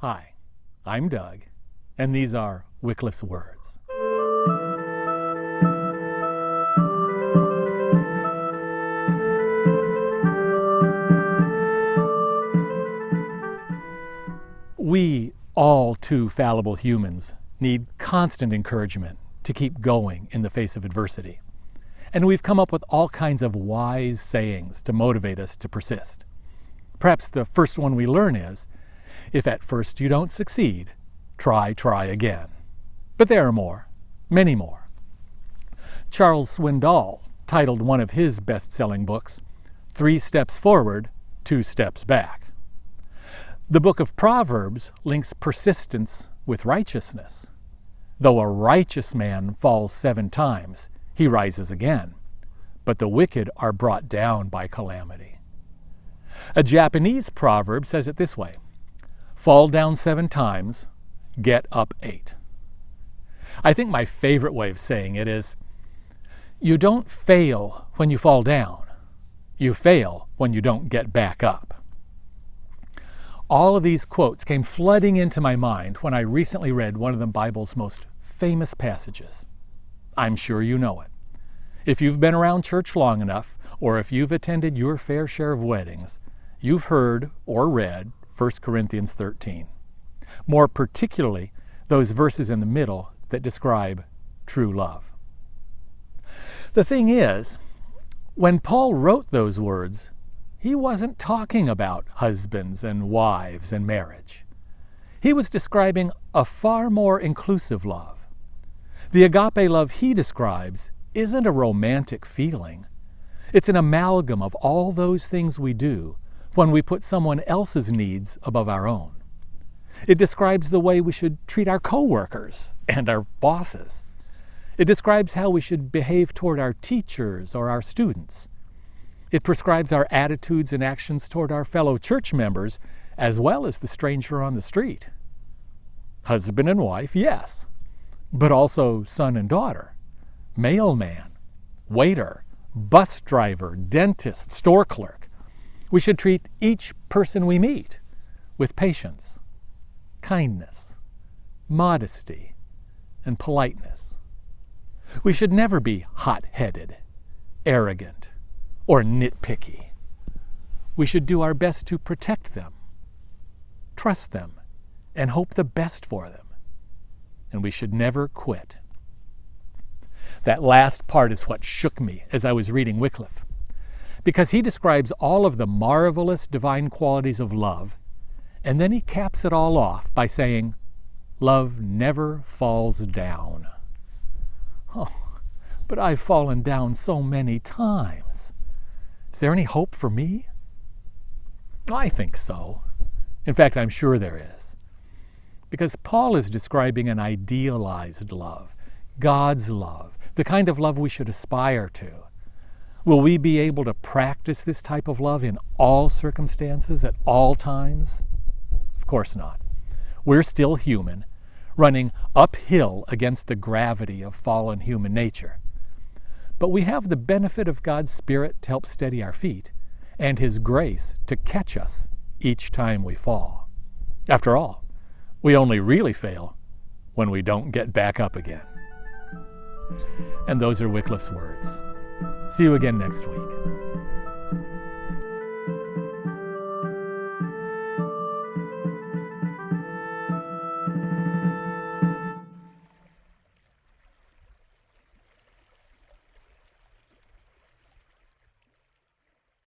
Hi, I'm Doug, and these are Wycliffe's words. We, all too fallible humans, need constant encouragement to keep going in the face of adversity. And we've come up with all kinds of wise sayings to motivate us to persist. Perhaps the first one we learn is, if at first you don't succeed, try again. But there are more, many more. Charles Swindoll titled one of his best-selling books, 3 Steps Forward, 2 Steps Back. The book of Proverbs links persistence with righteousness. Though a righteous man falls 7 times, he rises again, but the wicked are brought down by calamity. A Japanese proverb says it this way: fall down 7 times, get up 8. I think my favorite way of saying it is, you don't fail when you fall down. You fail when you don't get back up. All of these quotes came flooding into my mind when I recently read one of the Bible's most famous passages. I'm sure you know it. If you've been around church long enough, or if you've attended your fair share of weddings, you've heard or read 1 Corinthians 13. More particularly, those verses in the middle that describe true love. The thing is, when Paul wrote those words, he wasn't talking about husbands and wives and marriage. He was describing a far more inclusive love. The agape love he describes isn't a romantic feeling. It's an amalgam of all those things we do when we put someone else's needs above our own. It describes the way we should treat our coworkers and our bosses. It describes how we should behave toward our teachers or our students. It prescribes our attitudes and actions toward our fellow church members, as well as the stranger on the street. Husband and wife, yes, but also son and daughter, mailman, waiter, bus driver, dentist, store clerk. We should treat each person we meet with patience, kindness, modesty, and politeness. We should never be hot-headed, arrogant, or nitpicky. We should do our best to protect them, trust them, and hope the best for them. And we should never quit. That last part is what shook me as I was reading Wycliffe, because he describes all of the marvelous divine qualities of love, and then he caps it all off by saying, love never falls down. Oh, but I've fallen down so many times. Is there any hope for me? I think so. In fact, I'm sure there is. Because Paul is describing an idealized love, God's love, the kind of love we should aspire to. Will we be able to practice this type of love in all circumstances, at all times? Of course not. We're still human, running uphill against the gravity of fallen human nature. But we have the benefit of God's Spirit to help steady our feet, and His grace to catch us each time we fall. After all, we only really fail when we don't get back up again. And those are Wycliffe's words. See you again next week.